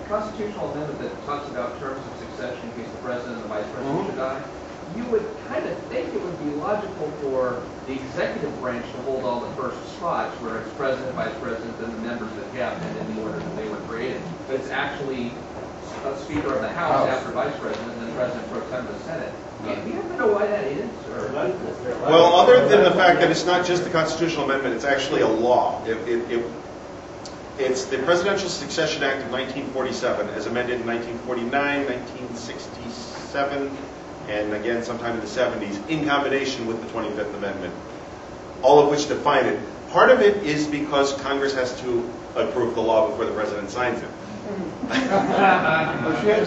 constitutional amendment that talks about terms of succession in case the president and the vice president should die, you would kind of think it would be logical for the executive branch to hold all the first spots, where it's president, vice president, and the members of the cabinet in the order that they were created. But it's actually a Speaker of the House after vice president, and then President pro tem of the Senate. Do you happen to know why that is? Or well, other than the fact that it's not just a constitutional amendment, it's actually a law. It's the Presidential Succession Act of 1947, as amended in 1949, 1967, and again sometime in the 70s, in combination with the 25th Amendment, all of which define it. Part of it is because Congress has to approve the law before the President signs it.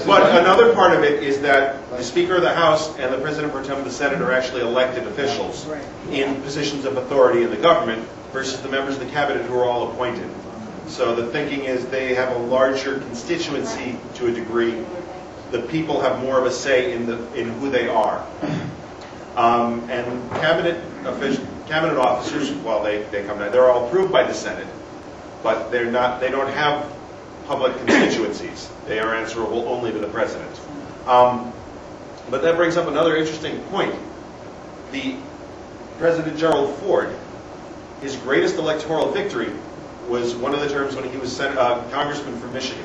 But another part of it is that the Speaker of the House and the President pro tem of the Senate are actually elected officials in positions of authority in the government versus the members of the cabinet who are all appointed. So the thinking is they have a larger constituency to a degree. The people have more of a say in who they are. And cabinet officers, well, they come down. They're all approved by the Senate, but they're not. They don't have public constituencies. They are answerable only to the president. But that brings up another interesting point. The President Gerald Ford, his greatest electoral victory was one of the terms when he was congressman from Michigan.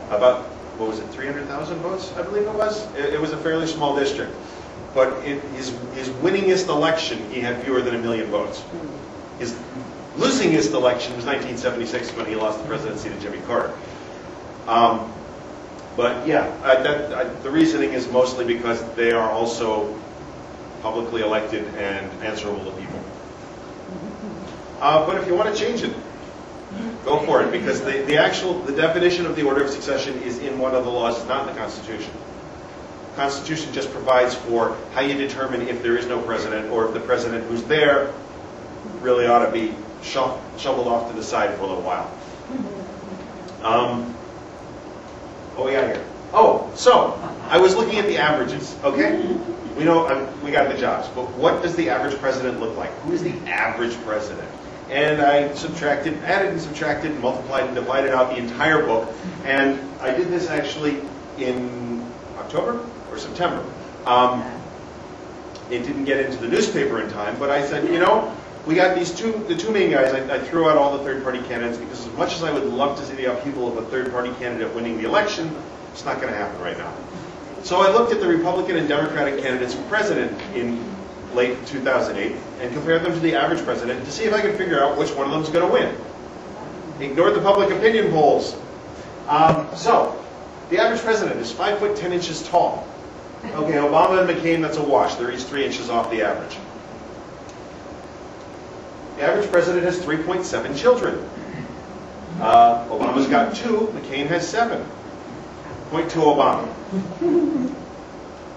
About, what was it, 300,000 votes, I believe it was? It was a fairly small district. But in his winningest election, he had fewer than 1 million votes. His losingest election was 1976 when he lost the presidency to Jimmy Carter. But yeah, the reasoning is mostly because they are also publicly elected and answerable to people. But if you want to change it, go for it, because the definition of the order of succession is in one of the laws, it's not in the Constitution. The Constitution just provides for how you determine if there is no president, or if the president who's there really ought to be shoveled off to the side for a little while. What we got here? Oh, so I was looking at the averages. Okay, we know we got the jobs, but what does the average president look like? Who is the average president? And I added and subtracted, and multiplied and divided out the entire book. And I did this actually in October or September. It didn't get into the newspaper in time, but I said, you know, we got the two main guys. I threw out all the third-party candidates because as much as I would love to see the upheaval of a third-party candidate winning the election, it's not going to happen right now. So I looked at the Republican and Democratic candidates for president in late 2008 and compared them to the average president to see if I could figure out which one of them is going to win. Ignored the public opinion polls. So the average president is 5 foot 10 inches tall. Okay, Obama and McCain, that's a wash. They're each 3 inches off the average. The average president has 3.7 children. Obama's got 2, McCain has 7. Point to Obama.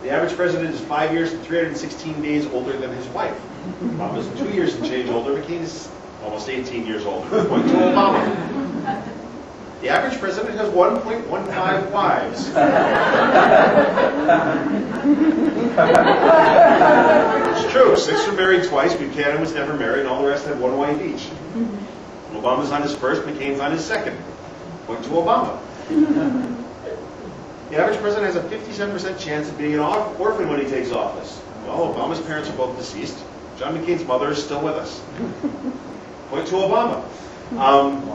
The average president is 5 years and 316 days older than his wife. Obama's 2 years and change older. McCain is almost 18 years older. Point to Obama. The average president has 1.15 wives. It's true. 6 were married twice. Buchanan was never married, and all the rest had 1 wife each. Obama's on his first. McCain's on his second. Point to Obama. The average president has a 57% chance of being an orphan when he takes office. Well, Obama's parents are both deceased. John McCain's mother is still with us. Point to Obama.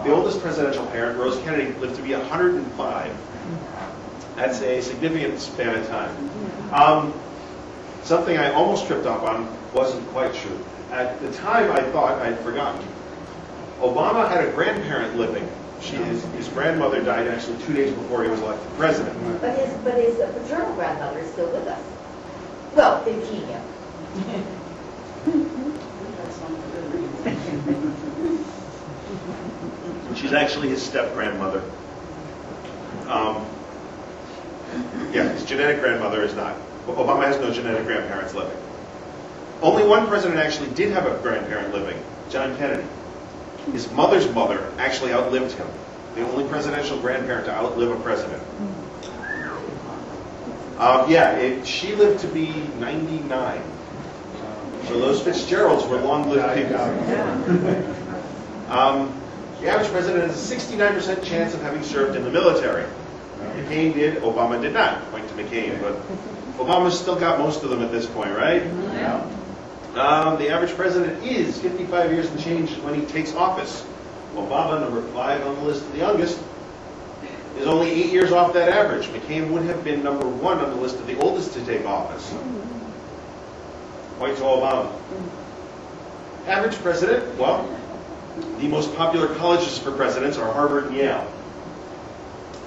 The oldest presidential parent, Rose Kennedy, lived to be 105. That's a significant span of time. Something I almost tripped up on wasn't quite true. At the time, I thought I'd forgotten. Obama had a grandparent living. His grandmother died actually 2 days before he was elected president. But his paternal grandmother is still with us. Well, in Kenya. She's actually his step-grandmother. Yeah, his genetic grandmother is not. Obama has no genetic grandparents living. Only one president actually did have a grandparent living, John Kennedy. His mother's mother actually outlived him. The only presidential grandparent to outlive a president. She lived to be 99. So those Fitzgeralds were long-lived people. The average president has a 69% chance of having served in the military. McCain did, Obama did not. Point to McCain, but Obama's still got most of them at this point, right? Yeah. The average president is 55 years and change when he takes office. Obama, number 5 on the list of the youngest, is only 8 years off that average. McCain would have been number 1 on the list of the oldest to take office. Point to Obama. Average president, well, the most popular colleges for presidents are Harvard and Yale.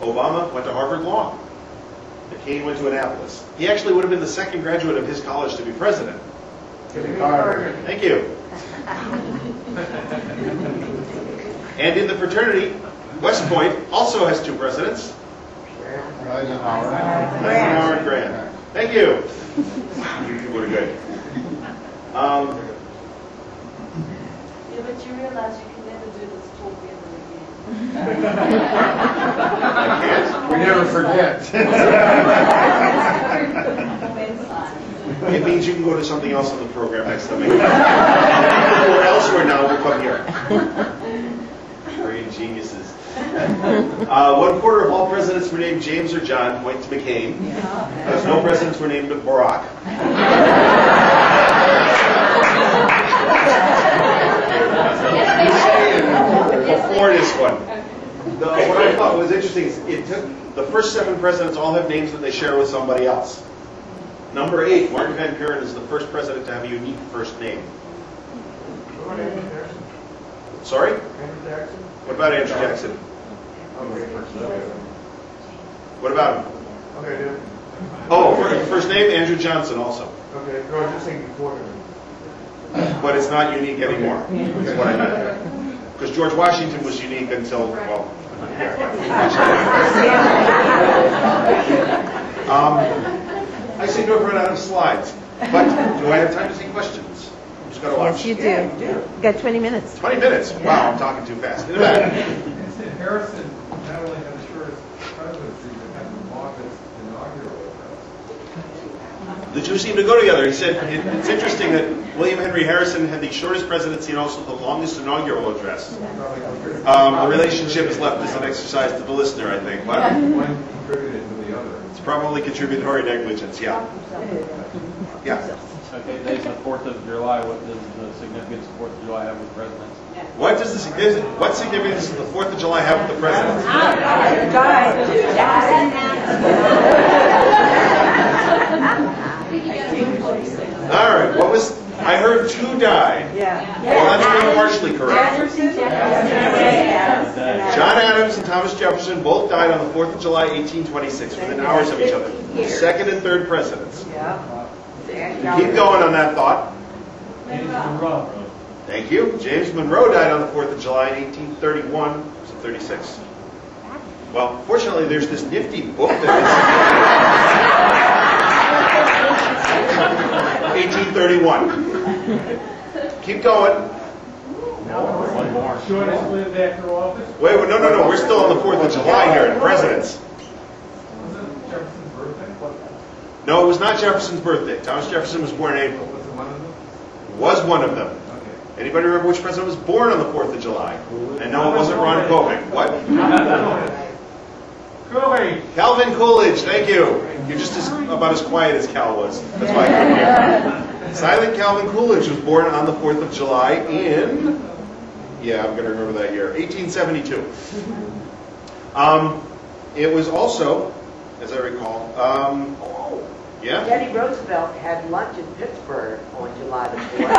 Obama went to Harvard Law. McCain went to Annapolis. He actually would have been the second graduate of his college to be president. Thank you. And in the fraternity, West Point also has 2 presidents. Eisenhower and Grant. Thank you. You were good. Yeah, but you realize you can never do this talk ever I can't. We never forget. again. It means you can go to something else on the program next time. Or elsewhere now, we'll come here. Very geniuses. 1/4 of all presidents were named James or John. Point to McCain. Because no presidents were named Barack. Before this one. What I thought was interesting is it took the first 7 presidents all have names that they share with somebody else. Number 8, Martin Van Buren is the first president to have a unique first name. Sorry? What about Andrew Jackson? What about him? Okay, Oh, first name, Andrew Johnson also. okay, no, I was just thinking before him. But it's not unique anymore, is what I meant. Because George Washington was unique until, well, I seem to have run out of slides. But do I have time to take questions? I'm just going to watch. Yes, you do. You've got 20 minutes. 20 minutes. Wow, I'm talking too fast. In the back. Harrison not only had the shortest presidency, but had the longest inaugural address. The two seem to go together. He said it's interesting that William Henry Harrison had the shortest presidency and also the longest inaugural address. The relationship is left as an exercise to the listener, I think. What? One contributed to the other. It's probably contributory negligence, yeah. Yeah. Okay, today's the 4th of July. What does the significance of 4th of July have with presidents? What significance does the 4th of July have with the president? All right, I heard 2 died. Yeah. Well, that's been partially correct. John Adams and Thomas Jefferson both died on the 4th of July, 1826, within hours of each other. Second and third presidents. Keep going on that thought. Thank you. James Monroe died on the 4th of July in 1831, so 36. Well, fortunately, there's this nifty book that 1831. Keep going. Shortest lived after office? Wait, no. We're still on the 4th of July here in presidents. Wasn't Jefferson's birthday? No, it was not Jefferson's birthday. Thomas Jefferson was born in April. Was it one of them? Was one of them. Okay. Anybody remember which president was born on the 4th of July? And no, it wasn't Ron Kovic. What? Coolidge. Calvin Coolidge, thank you. You're just about as quiet as Cal was. That's why I couldn't hear. Silent Calvin Coolidge was born on the 4th of July in, yeah, I'm going to remember that year, 1872. It was also, as I recall, yeah? Teddy Roosevelt had lunch in Pittsburgh on July the 4th.